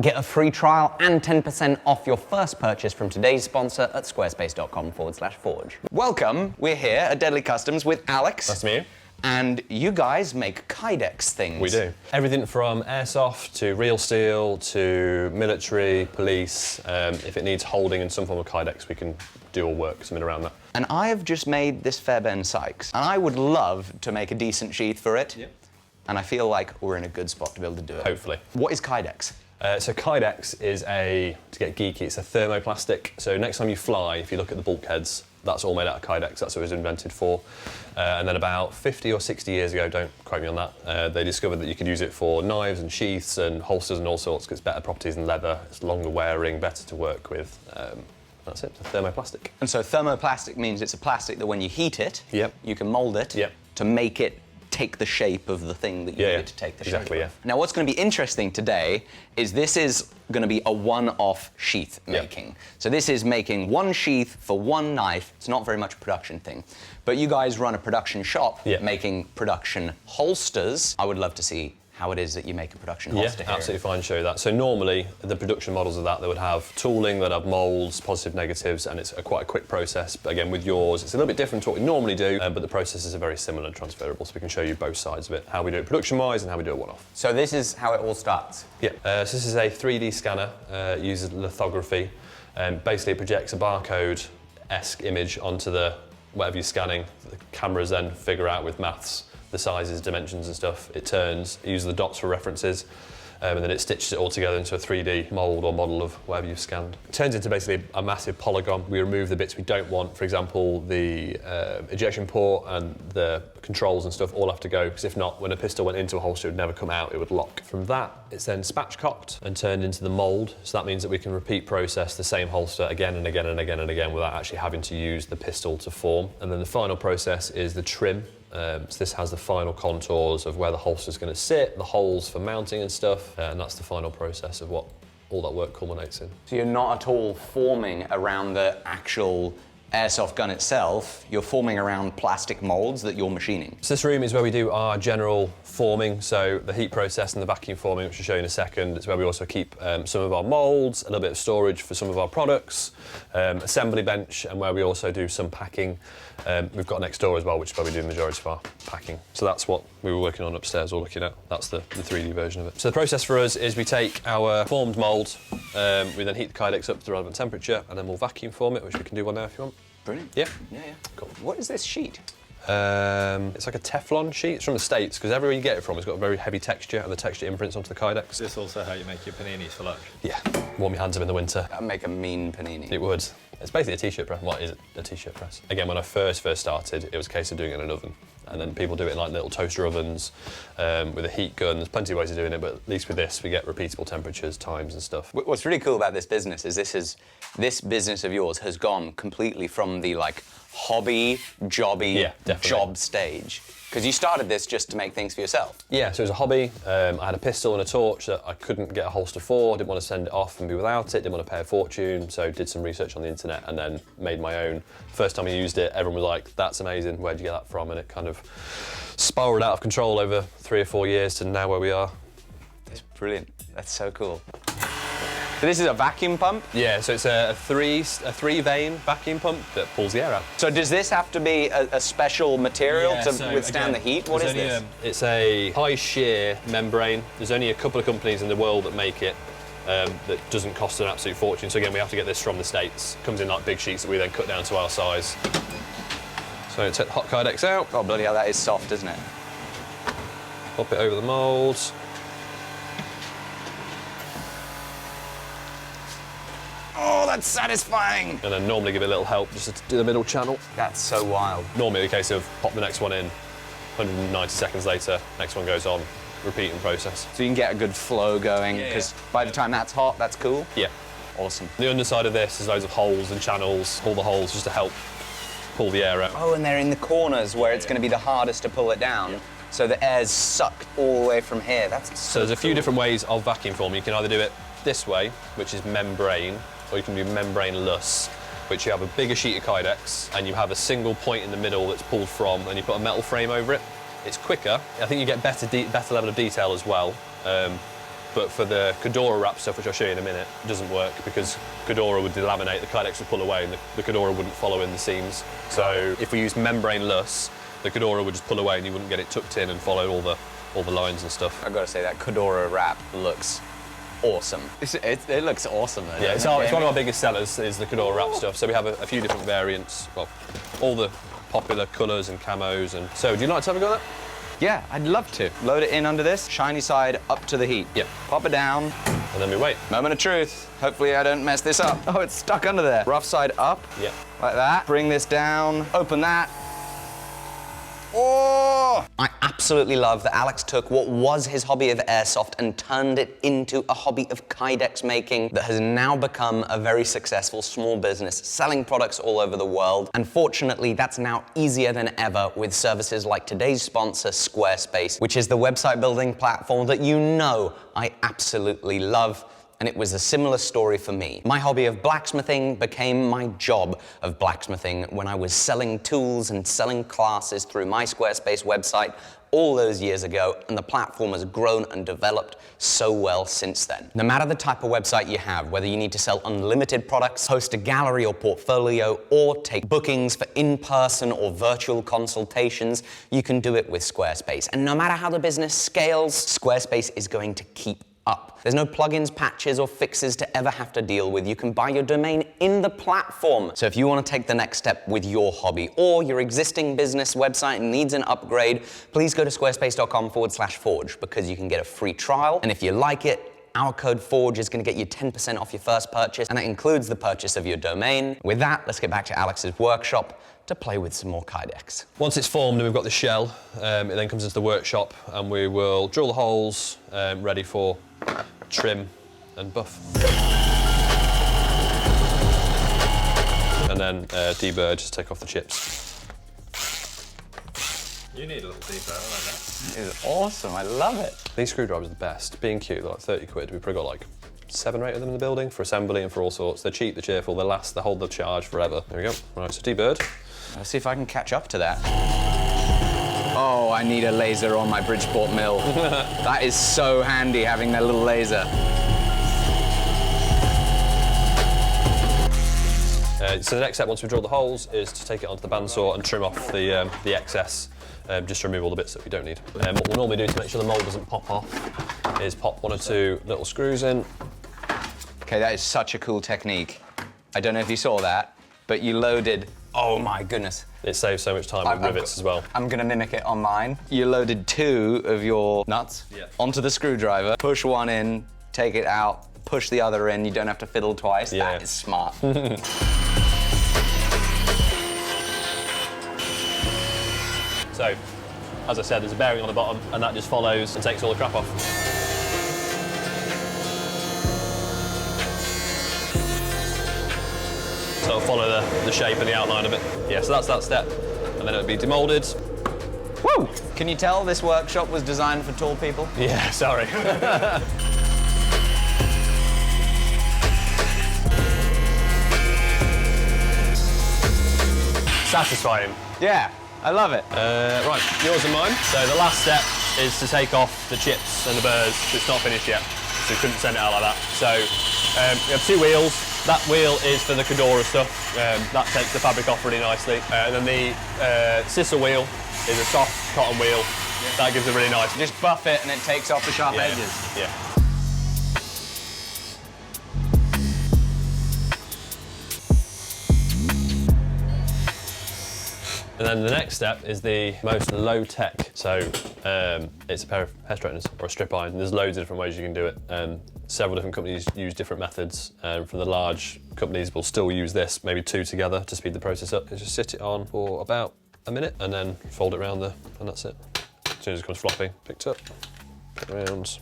Get a free trial and 10% off your first purchase from today's sponsor at squarespace.com/forge. Welcome, we're here at Deadly Customs with Alex. Nice to meet you. And you guys make Kydex things. We do. Everything from airsoft to real steel to military, police. If it needs holding in some form of Kydex, we can do or work something around that. And I have just made this Fairbairn Sykes, and I would love to make a decent sheath for it. Yep. And I feel like we're in a good spot to be able to do it. Hopefully. What is Kydex? So Kydex is to get geeky, it's a thermoplastic. So next time you fly, if you look at the bulkheads, that's all made out of Kydex, that's what it was invented for. And then about 50 or 60 years ago, don't quote me on that, they discovered that you could use it for knives and sheaths and holsters and all sorts, because it's better properties than leather, it's longer wearing, better to work with. That's it, it's a thermoplastic. And so thermoplastic means it's a plastic that when you heat it, Yep. you can mould it Yep. to make it take the shape of the thing that you need to take the shape of. Yeah. Now what's going to be interesting today is this is going to be a one-off sheath making. So this is making one sheath for one knife. It's not very much a production thing. But you guys run a production shop making production holsters. I would love to see how it is that you make a production holster here. Absolutely fine, show you that. So normally, the production models of that, they would have tooling, they'd have moulds, positive, negatives, and it's quite a quick process. But again, with yours, it's a little bit different to what we normally do, but the processes are very similar and transferable, so we can show you both sides of it, how we do it production-wise and how we do it one-off. So this is how it all starts? Yeah, so this is a 3D scanner, uses lithography, and basically it projects a barcode-esque image onto whatever you're scanning. The cameras then figure out with maths the sizes, dimensions and stuff. It turns, it uses the dots for references, and then it stitches it all together into a 3D mould or model of whatever you've scanned. It turns into basically a massive polygon. We remove the bits we don't want. For example, the ejection port and the controls and stuff all have to go, because if not, when a pistol went into a holster, it would never come out, it would lock. From that, it's then spatchcocked and turned into the mould. So that means that we can repeat process the same holster again and again and again and again without actually having to use the pistol to form. And then the final process is the trim. So this has the final contours of where the holster's going to sit, the holes for mounting and stuff, and that's the final process of what all that work culminates in. So you're not at all forming around the actual airsoft gun itself, you're forming around plastic moulds that you're machining. So this room is where we do our general forming, so the heat process and the vacuum forming, which I'll show you in a second. It's where we also keep some of our moulds, a little bit of storage for some of our products, assembly bench, and where we also do some packing. We've got next door as well, which is where we do the majority of our packing. So that's what we were working on upstairs or looking at. That's the 3D version of it. So the process for us is we take our formed mould, we then heat the Kydex up to the relevant temperature, and then we'll vacuum form it, which we can do one now if you want. Brilliant. Yeah? Yeah. Cool. What is this sheet? It's like a Teflon sheet. It's from the States, because everywhere you get it from, it's got a very heavy texture, and the texture imprints onto the Kydex. Is this also how you make your paninis for lunch? Yeah, warm your hands up in the winter. That'd make a mean panini. It would. It's basically a t-shirt press. What is it? A t-shirt press. Again, when I first started, it was a case of doing it in an oven. And then people do it in like little toaster ovens with a heat gun. There's plenty of ways of doing it, but at least with this, we get repeatable temperatures, times and stuff. What's really cool about this business is this business of yours has gone completely from the like hobby, jobby, job stage. Because you started this just to make things for yourself. Yeah, so it was a hobby. I had a pistol and a torch that I couldn't get a holster for, didn't want to send it off and be without it, didn't want to pay a fortune, so did some research on the internet and then made my own. First time I used it, everyone was like, that's amazing, where'd you get that from? And it kind of spiraled out of control over 3 or 4 years to now where we are. That's brilliant, that's so cool. So this is a vacuum pump? Yeah, so it's a three-vein vacuum pump that pulls the air out. So does this have to be a special material to withstand the heat? What is this? It's a high shear membrane. There's only a couple of companies in the world that make it that doesn't cost an absolute fortune. So again, we have to get this from the States. It comes in like big sheets that we then cut down to our size. So take the hot Kydex out. Oh, bloody hell, that is soft, isn't it? Pop it over the moulds. Oh, that's satisfying! And then normally give it a little help just to do the middle channel. That's so wild. Normally the case of pop the next one in, 190 seconds later, next one goes on, repeating process. So you can get a good flow going, because by the time that's hot, that's cool? Yeah. Awesome. The underside of this is loads of holes and channels, all the holes just to help pull the air out. Oh, and they're in the corners where it's going to be the hardest to pull it down. So the air's sucked all the way from here. That's so there's a few different ways of vacuum forming. You can either do it this way, which is membrane, or you can do membraneless, which you have a bigger sheet of Kydex and you have a single point in the middle that's pulled from, and you put a metal frame over it. It's quicker. I think you get better level of detail as well. But for the Cordura wrap stuff, which I'll show you in a minute, it doesn't work because Cordura would delaminate, the Kydex would pull away, and the Cordura wouldn't follow in the seams. So if we use membraneless, the Cordura would just pull away and you wouldn't get it tucked in and follow all the lines and stuff. I've got to say, that Cordura wrap looks awesome. It looks awesome. Though, Yeah, it's one of our biggest sellers is the Cordura wrap stuff. So we have a few different variants, well, all the popular colours and camos. And so, would you like to have a go at that? Yeah, I'd love to. Load it in under this, shiny side up to the heat. Yep. Pop it down. And then we wait. Moment of truth. Hopefully I don't mess this up. Oh, it's stuck under there. Rough side up. Yep. Like that. Bring this down. Open that. Oh! I absolutely love that Alex took what was his hobby of airsoft and turned it into a hobby of Kydex making that has now become a very successful small business, selling products all over the world. And fortunately, that's now easier than ever with services like today's sponsor, Squarespace, which is the website building platform that you know I absolutely love. And it was a similar story for me. My hobby of blacksmithing became my job of blacksmithing when I was selling tools and selling classes through my Squarespace website all those years ago, and the platform has grown and developed so well since then. No matter the type of website you have, whether you need to sell unlimited products, host a gallery or portfolio, or take bookings for in-person or virtual consultations, you can do it with Squarespace. And no matter how the business scales, Squarespace is going to keep up. There's no plugins, patches, or fixes to ever have to deal with. You can buy your domain in the platform. So if you want to take the next step with your hobby or your existing business website needs an upgrade, please go to squarespace.com/forge because you can get a free trial. And if you like it, our code FORGE is going to get you 10% off your first purchase, and that includes the purchase of your domain. With that, let's get back to Alex's workshop to play with some more Kydex. Once it's formed and we've got the shell, it then comes into the workshop and we will drill the holes ready for trim and buff. And then deburr, just take off the chips. You need a little deeper, I like that. It's awesome, I love it. These screwdrivers are the best. Being cute, they're like 30 quid. We've probably got like 7 or 8 of them in the building for assembly and for all sorts. They're cheap, they're cheerful, they last, they hold the charge forever. There we go. Right, so deburred. Let's see if I can catch up to that. Oh, I need a laser on my Bridgeport mill. That is so handy, having that little laser. So the next step, once we drill the holes, is to take it onto the bandsaw and trim off the excess, just to remove all the bits that we don't need. What we'll normally do to make sure the mould doesn't pop off is pop 1 or 2 little screws in. Okay, that is such a cool technique. I don't know if you saw that, but you loaded, oh my goodness. It saves so much time with rivets as well. I'm gonna mimic it on mine. You loaded 2 of your nuts onto the screwdriver, push 1 in, take it out, push the other in, you don't have to fiddle twice. Yeah. That is smart. So, as I said, there's a bearing on the bottom and that just follows and takes all the crap off. So it'll follow the shape and the outline of it. Yeah, so that's that step. And then it'll be demoulded. Woo! Can you tell this workshop was designed for tall people? Yeah, sorry. Satisfying. Yeah, I love it. Right, yours and mine. So the last step is to take off the chips and the burrs. It's not finished yet, so we couldn't send it out like that. So we have 2 wheels. That wheel is for the Cordura stuff. That takes the fabric off really nicely. And then the scissor wheel is a soft cotton wheel. Yeah. That gives it really nice. Just buff it and it takes off the sharp edges. Yeah. And then the next step is the most low-tech. So it's a pair of hair straighteners or a strip iron. There's loads of different ways you can do it. Several different companies use different methods. From the large companies, will still use this, maybe 2 together to speed the process up. Just sit it on for about a minute and then fold it around there, and that's it. As soon as it comes floppy, picked up, put it around,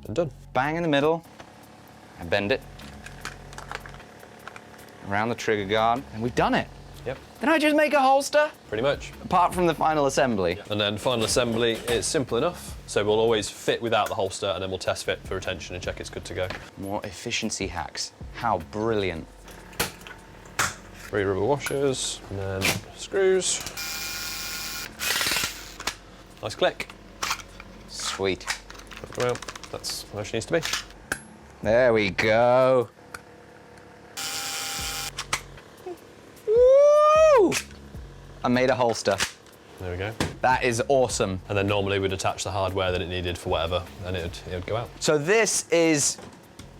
and done. Bang in the middle, I bend it around the trigger guard, and we've done it. Yep. Then I just make a holster? Pretty much. Apart from the final assembly. And then final assembly is simple enough. So we'll always fit without the holster and then we'll test fit for retention and check it's good to go. More efficiency hacks. How brilliant. 3 rubber washers and then screws. Nice click. Sweet. Well, that's where she needs to be. There we go. Woo! I made a holster. There we go. That is awesome. And then normally we'd attach the hardware that it needed for whatever, and it would go out. So this is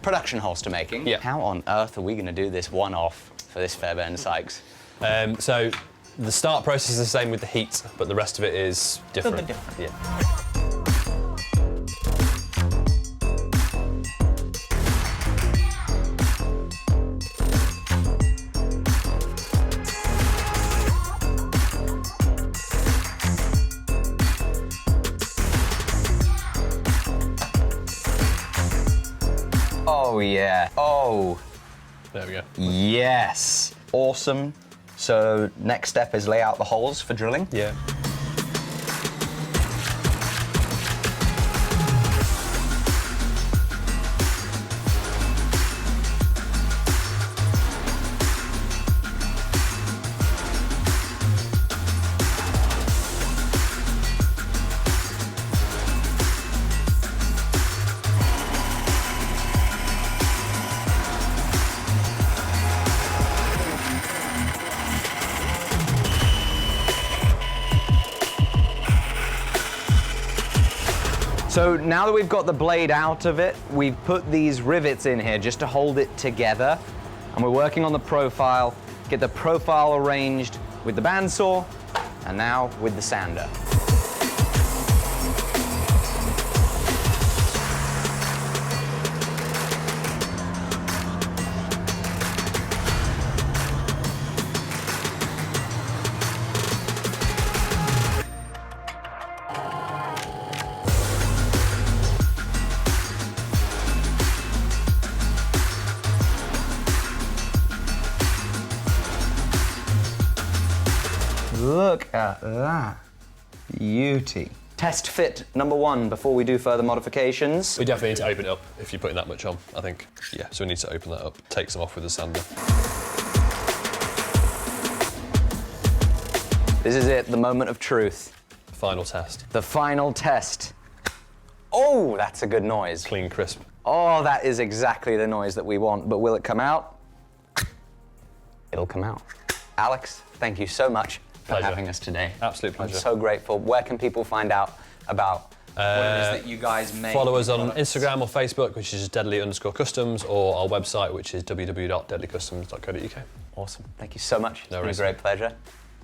production holster making. Yeah. How on earth are we going to do this one-off for this Fairbairn Sykes? So the start process is the same with the heat, but the rest of it is different. A little bit different. Yeah. Oh yeah. Oh. There we go. Yes. Awesome. So next step is lay out the holes for drilling. Yeah. So now that we've got the blade out of it, we've put these rivets in here just to hold it together. And we're working on the profile, get the profile arranged with the bandsaw, and now with the sander. Look at that beauty. Test fit number 1 before we do further modifications. We definitely need to open it up if you're putting that much on, I think. Yeah, so we need to open that up, take some off with the sander. This is it, the moment of truth. Final test. The final test. Oh, that's a good noise. Clean, crisp. Oh, that is exactly the noise that we want, but will it come out? It'll come out. Alex, thank you so much for Pleasure. having us today. Absolute pleasure. I'm so grateful. Where can people find out about what it is that you guys make? Follow us on Instagram or Facebook, which is deadly_customs, or our website, which is www.deadlycustoms.co.uk. Awesome. Thank you so much. No It's worries. been a great pleasure.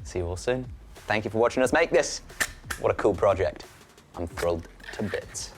See you all soon. Thank you for watching us make this. What a cool project. I'm thrilled to bits.